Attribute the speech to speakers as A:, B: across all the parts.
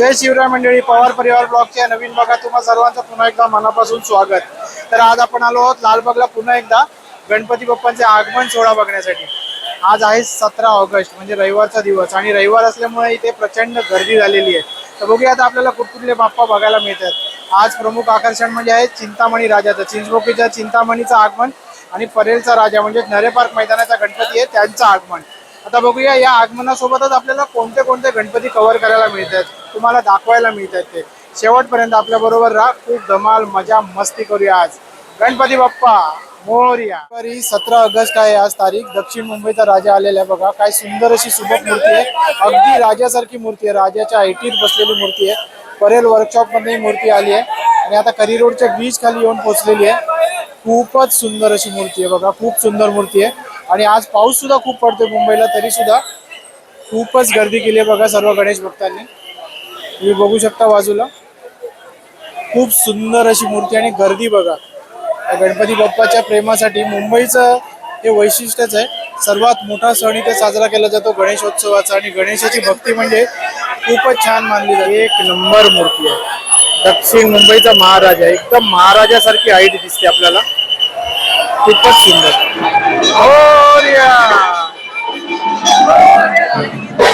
A: जय शिवराय मंडळी, पवार परिवार ब्लॉगच्या नवीन भागात तुम्हा सर्वांचं पुन्हा एकदा मनापासून स्वागत। तर आज आपण आलो आहोत लालबागला पुन्हा एकदा गणपती बाप्पांचे आगमन सोहळा बघण्यासाठी। आज आहे 17 ऑगस्ट म्हणजे रविवारचा दिवस आणि रविवार असल्यामुळे इथे प्रचंड गर्दी झालेली आहे। तर बघूया आता आपल्याला कुठकुठले बाप्पा बघायला मिळतात। आज प्रमुख आकर्षण म्हणजे आहे चिंतामणी राजाचं, चिंचपोकळीच्या चिंतामणीचं आगमन आणि परेलचा राजा म्हणजे नरे पार्क मैदानाचा गणपती आहे त्यांचं आगमन। आता बघूया या आगमनासोबतच आपल्याला कोणते कोणते गणपती कव्हर करायला मिळतात, तुम्हाला दाखवायला मिळतात ते शेवटपर्यंत आपल्या बरोबर राहा। खूप धमाल मजा मस्ती करूया। आज गणपती बाप्पा मोरया। 17 ऑगस्ट आहे आज तारीख। दक्षिण मुंबईचा राजा आलेला आहे बघा, काय सुंदर अशी सुबक मूर्ती आहे, अगदी राजासारखी मूर्ती आहे, राजाच्या ऐटीत बसलेली मूर्ती आहे। परेल वर्कशॉप मध्ये मूर्ती आली आहे आणि आता करी रोडच्या बीच खाली येऊन पोहोचलेली आहे। खूपच सुंदर अशी मूर्ती आहे बघा, खूप सुंदर मूर्ती आहे। आणि आज पाऊस सुद्धा खूप पडतोय मुंबईला, तरी सुद्धा खूपच गर्दी केली आहे बघा सर्व गणेश भक्तांनी। तुम्ही बघू शकता बाजूला खूप सुंदर अशी मूर्ती आणि गर्दी बघा। गणपती बाप्पाच्या प्रेमासाठी मुंबईचं हे वैशिष्ट्यच आहे। सर्वात मोठा सण इथे साजरा केला जातो गणेशोत्सवाचा आणि गणेशाची भक्ती म्हणजे खूपच छान मानली जाते। एक नंबर मूर्ती आहे, दक्षिण मुंबईचा महाराजा, एकदम महाराजासारखी हाईट दिसते आपल्याला, खूपच सुंदर।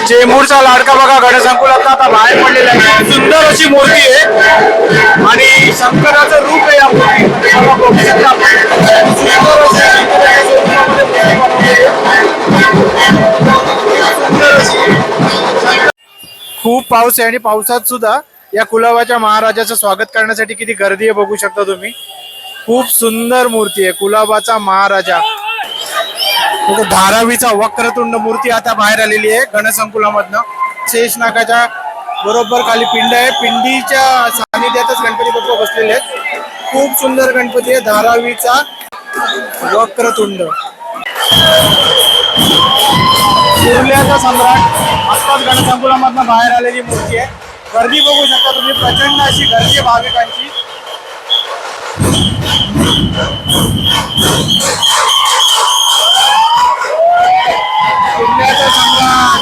A: चेंबूरचा लाडका बघा गणसंकुलात आता बाहेर पडलेला आहे। सुंदर अशी मूर्ती आहे आणि शंकराचं रूप आहे या मूर्ती। खूप पाऊस आहे आणि पावसात सुद्धा या कुलाबाच्या महाराजाचं स्वागत करण्यासाठी किती गर्दी आहे बघू शकता तुम्ही। खूप सुंदर मूर्ती आहे कुलाबाचा महाराजा। धारावीचा वक्रतुंड मूर्ती आता बाहेर आलेली आहे गणसंकुलामधनं। शेषनागाच्या बरोबर खाली पिंड आहे, पिंडीच्या सानिध्यातच गणपती बाप्पा बसलेले आहेत। खूप सुंदर गणपती आहे धारावीचा वक्रतुंड। सुरल्याचा सम्राट आत्ताच गणसंकुलामधनं बाहेर आलेली मूर्ती आहे। गर्दी बघू शकता तुम्ही, प्रचंड अशी गर्दी भाविकांची।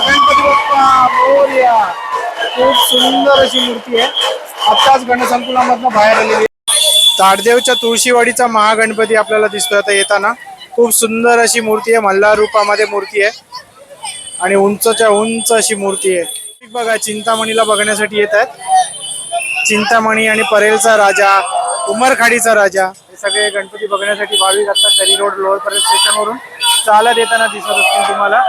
A: गणपती बाप्पा मोरया। खूप सुंदर अशी मूर्ती आहे, आत्ताच गणसंकुलामधनं बाहेर आलेली आहे। ताडदेवच्या तुळशीवाडीचा महागणपती आपल्याला दिसतोय आता येताना। खूप सुंदर अशी मूर्ती आहे, मल्हार रूपामध्ये मूर्ती आहे आणि उंचच्या उंच अशी मूर्ती आहे बघा। चिंतामणीला बघण्यासाठी येत आहेत। चिंतामणी आणि परेलचा राजा, उमरखाडीचा राजा, हे सगळे गणपती बघण्यासाठी भाविक आता करी रोड लोअर परेल स्टेशनवरून चालत येताना दिसत असतील तुम्हाला।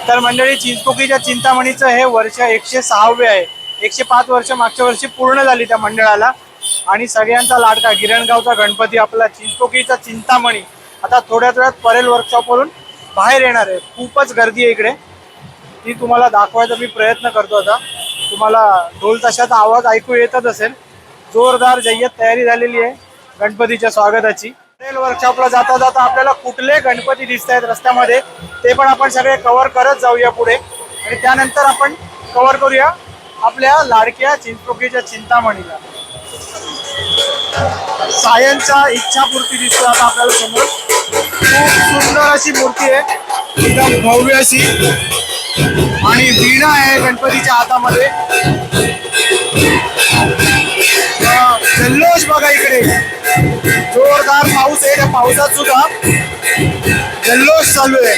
A: तर मंडळी, चिंचपोकळीच्या चिंतामणीचं हे वर्ष 106वे आहे। 105 वर्ष मागच्या वर्षी पूर्ण झाली त्या मंडळाला आणि सगळ्यांचा लाडका गिरणगावचा गणपती आपला चिंचपोकळीचा चिंतामणी आता थोड्याच वेळात परेल वर्कशॉपवरून बाहेर येणार आहे। खूपच गर्दी आहे इकडे, ती तुम्हाला दाखवायचा मी प्रयत्न करतो। आता तुम्हाला ढोल ताशाचा आवाज ऐकू येतच असेल। जोरदार जय्यत तयारी झालेली आहे गणपतीच्या स्वागताची। परेल वर्कशॉपला जाता जाता आपल्याला कुठले गणपती दिसत आहेत रस्त्यामध्ये ते पण आपण सगळे कव्हर करत जाऊया पुढे आणि त्यानंतर आपण कव्हर करूया आपल्या लाडक्या चिंचपोकळीच्या चिंतामणीला। सायनचा इच्छापूर्ती दिसतो आता आपल्याला समोर। खूप सुंदर अशी मूर्ती आहे, एकदम भव्य अशी, आणि वीणा आहे गणपतीच्या हातामध्ये। जल्लोष बघा इकडे, जोरदार पाऊस आहे, त्या पावसात सुद्धा जल्लोष चालू आहे।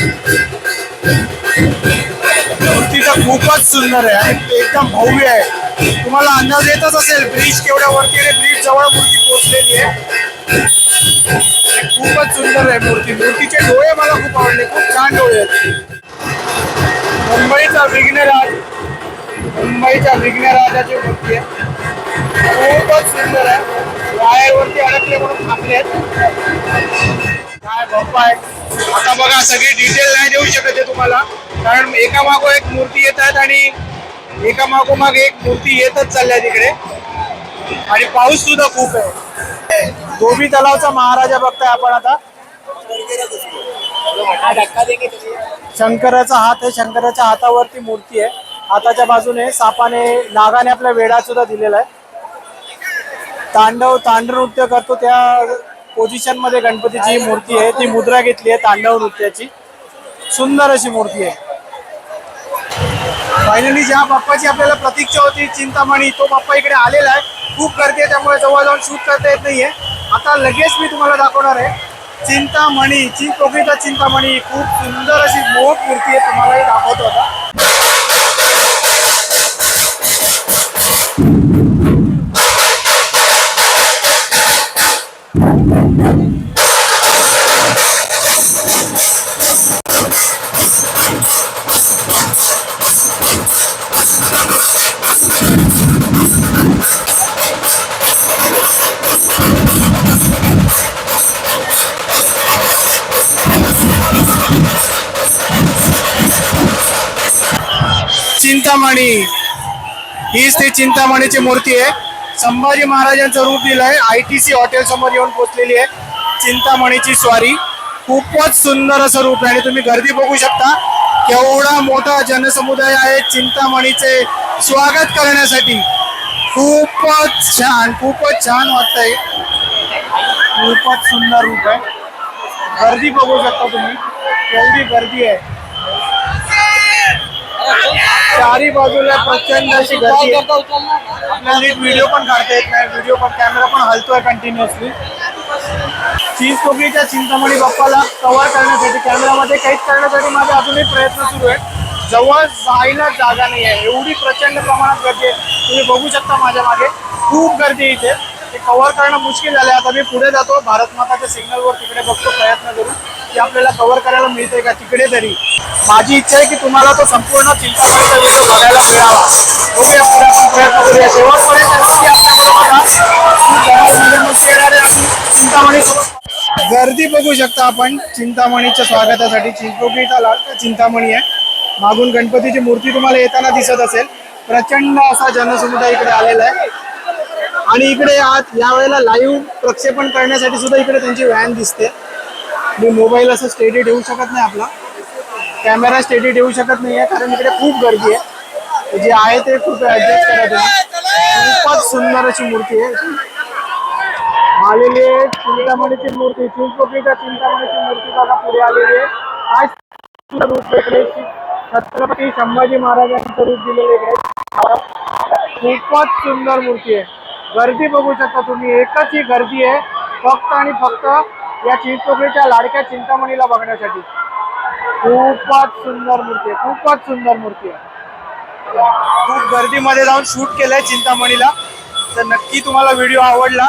A: मूर्तीचा खूपच सुंदर आहे आणि एकदम भव्य आहे। तुम्हाला अंदाज येतच असेल ब्रिज केवढ्या वरती आहे, ब्रिज जवळ मूर्ती पोहोचलेली आहे। खूपच सुंदर आहे मूर्ती, मूर्तीचे डोळे मला खूप आवडले, खूप छान डोळे आहेत। मुंबईचा विघ्नराज, मुंबईच्या विघ्नराजाची मूर्ती आहे, खूपच सुंदर आहे। वायरवरती अडकले म्हणून थांबलेत, काय बाप्पा आहे। आता बघा सगळी डिटेल नाही देऊ शकत तुम्हाला, कारण एकामागो एक मूर्ती येत आहेत आणि एकामागोमाग एक मूर्ती येतच चालल्या तिकडे आणि पाऊस सुद्धा खूप आहे। धोबी तलावचा महाराजा बघताय आपण आता। शंकराचा हात आहे, शंकराच्या हातावरती मूर्ती आहे, हाताच्या बाजूने सापाने नागाने आपल्या वेढा सुद्धा दिलेला आहे। तांडव नृत्य करतो त्या पोझिशन मध्ये गणपतीची मूर्ती आहे, ती मुद्रा घेतली आहे तांडव नृत्याची। सुंदर अशी मूर्ती आहे। फायनली ज्या बाप्पाची आपल्याला प्रतीक्षा होती चिंतामणी, तो बाप्पा इकडे आलेला आहे. खूप गर्दी आहे त्यामुळे जवळ जाऊन शूट करता येत नाहीये. आता लगेच मी तुम्हाला दाखवणार आहे चिंतामणी, चिंचपोकळीचा चिंतामणी. खूप सुंदर अशी मोठ मूर्ती आहे, तुम्हालाही दाखवतो आता. चिंतामणी, हीच ती चिंतामणीची मूर्ती आहे. संभाजी महाराजांचं रूप दिलंय. ITC हॉटेल समोर येऊन पोहोचलेली आहे चिंतामणीची स्वारी. खूपच सुंदर असं रूप आहे आणि तुम्ही गर्दी बघू शकता. केवढा मोठा जनसमुदाय आहे चिंतामणीचे स्वागत करण्यासाठी. खूपच छान वाटतंय. खूपच सुंदर रूप आहे. गर्दी बघू शकता तुम्ही, केवढी गर्दी आहे. चारी बाजूला प्रचंड अशी गर्दी आहे. आपल्याला नीट व्हिडिओ पण काढता येत नाही. व्हिडिओ पण, कॅमेरा पण हलतोय कंटिन्युअसली. चिंचपोकळीच्या चिंतामणी बाप्पाला कव्हर करण्यासाठी, कॅमेरामध्ये कैद करण्यासाठी माझे अजूनही प्रयत्न सुरू आहेत. जवळ जायला जागा नाही आहे, एवढी प्रचंड प्रमाणात गर्दी आहे. तुम्ही बघू शकता माझ्या मागे खूप गर्दी आहे इथे. ते कव्हर करणं मुश्किल झालं. आता मी पुढे जातो भारत माताच्या सिग्नलवर, तिकडे बघतो प्रयत्न करू की आपल्याला कव्हर करायला मिळते का तिकडे तरी. माझी इच्छा आहे की तुम्हाला तो संपूर्ण चिंतामणीचा व्हिडिओ बघायला मिळावा. बघूया पुढे आपण प्रयत्न करूया. चिंतामणी गर्दी बघू शकता आपण चिंतामणीच्या स्वागतासाठी. चिंचपोकळीचा लाडका चिंतामणी आहे. मागून गणपतीची मूर्ती तुम्हाला येताना दिसत असेल. प्रचंड असा जनसमुदाय इकडे आलेला आहे. आणि इकडे आज यावेळेला लाईव्ह प्रक्षेपण करण्यासाठी सुद्धा इकडे त्यांची व्हॅन दिसते. मी मोबाईल असं स्टेडी ठेवू शकत नाही, आपला कॅमेरा स्टेडी ठेवू शकत नाही आहे कारण इकडे खूप गर्दी आहे. जे आहे ते खूप ऍडजस्ट करा तुम्ही. खूपच सुंदर अशी मूर्ती आहे आलेली आहे. चिंतामणीची मूर्ती, चिंचपोकळीच्या चिंतामणीची मूर्ती बघा पुढे आलेली आहे. काय रूप इकडे छत्रपती संभाजी महाराजांचं रूप दिलेलं इकडे. खूपच सुंदर मूर्ती आहे. गर्दी बघू शकता तुम्ही, एकच ही गर्दी आहे फक्त आणि फक्त या चिंचपोकळीच्या लाडक्या चिंतामणीला बघण्यासाठी. खूपच सुंदर मूर्ती आहे, खूपच सुंदर मूर्ती आहे. खूप गर्दीमध्ये जाऊन शूट केलंय चिंतामणीला. तर नक्की तुम्हाला व्हिडिओ आवडला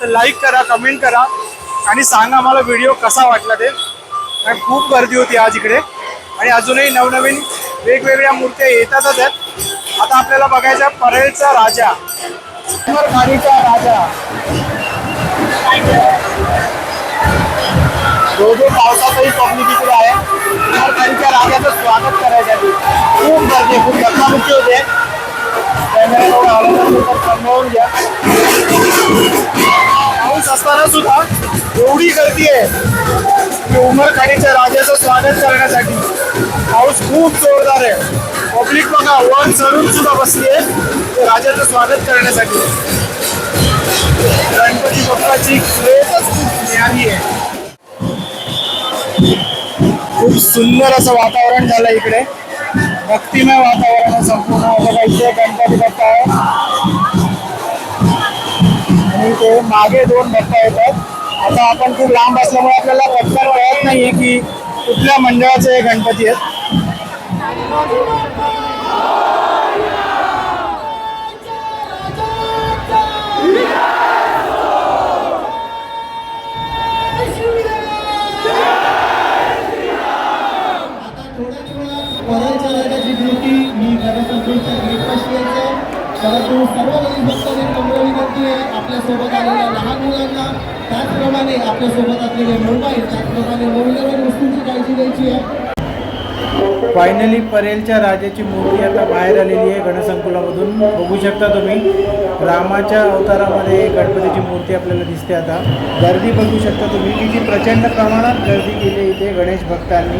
A: तर लाईक करा, कमेंट करा आणि सांगा मला व्हिडिओ कसा वाटला ते. कारण खूप गर्दी होती आज इकडे आणि अजूनही नवनवीन वेगवेगळ्या मूर्त्या येतातच आहेत. आता आपल्याला बघायचा परेलचा राजा, खाडीचा राजा. जो पावसातही पब्लिक इकडे आहे खाडीच्या राजाचं स्वागत करायसाठी. खूप गर्दी, खूप धक्काबुक्की होते. कॅमेरा थोडा हलवून थांबवून घ्या. पाऊस असताना सुद्धा एवढी गर्दी आहे उमरखाडीच्या राजाचं स्वागत करण्यासाठी. पाऊस खूप जोरदार आहे. पब्लिक बघा वर चढून सुद्धा बसली आहे राजाचं स्वागत करण्यासाठी. गणपती बाप्पाची क्रेजच खूप न्यारी आहे. खूप सुंदर असं वातावरण झालं इकडे, भक्तिमय वातावरण आहे संपूर्ण. बघा इथे गणपती बाप्पा आहे आणि ते मागे दोन बाप्पा येतात. आता आपण खूप लांब असल्यामुळे आपल्याला पटकन कळत नाहीये की कुठल्या मंडळाचे हे गणपती आहेत.
B: परेलच्या राजाची ड्युटी मी गणसंकुलच्या गेटपाशी यायचं. परंतु सर्व भक्तांनी नम्र विनंती आहे आपल्यासोबत आलेल्या लहान मुलांना, त्याचप्रमाणे आपल्यासोबत असलेले मोबाईल, त्याचप्रमाणे मौल्यवान वस्तूंची काळजी घ्यायची आहे.
A: फायनली परेलच्या राजाची मूर्ती आता बाहेर आलेली आहे गणसंकुलामधून. बघू शकता तुम्ही रामाच्या अवतारामध्ये गणपतीची मूर्ती आपल्याला दिसते. आता गर्दी बघू शकता तुम्ही किती प्रचंड प्रमाणात गर्दी केली इथे गणेश भक्तांनी.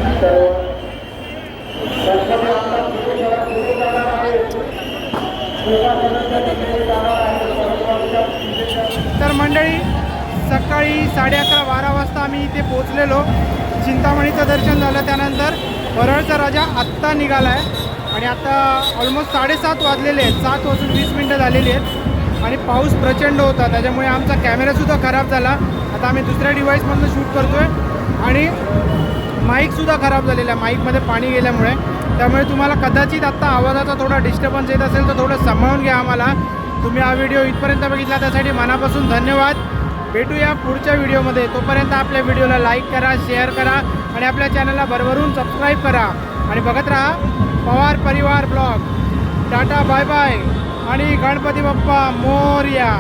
A: तर मंडळी सकाळी 11:30-12 वाजता आम्ही इथे पोहोचलेलो. चिंतामणीचं दर्शन झालं, त्यानंतर परळचा राजा आत्ता निघाला आहे. आणि आता ऑलमोस्ट 7:30 वाजलेले आहेत, 7:20 झालेली आहेत आणि पाऊस प्रचंड होता, त्याच्यामुळे आमचा कॅमेरासुद्धा खराब झाला. आता आम्ही दुसऱ्या डिव्हाइसमधून शूट करतो आहे आणि माईकसुद्धा खराब झालेला आहे, माईकमध्ये पाणी गेल्यामुळे. त्यामुळे तुम्हाला कदाचित आत्ता आवाजाचा थोडा डिस्टर्बन्स येत असेल तर थोडं सांभाळून घ्या आम्हाला. तुम्ही हा व्हिडिओ इथपर्यंत बघितला त्यासाठी मनापासून धन्यवाद. भेटूया पुढच्या व्हिडिओमध्ये. तोपर्यंत आपल्या व्हिडिओला लाईक करा, शेअर करा आणि आपल्या चॅनलला भरभरून सबस्क्राईब करा आणि बघत राहा पवार परिवार ब्लॉग. टाटा, बाय बाय आणि गणपती बाप्पा मोरया.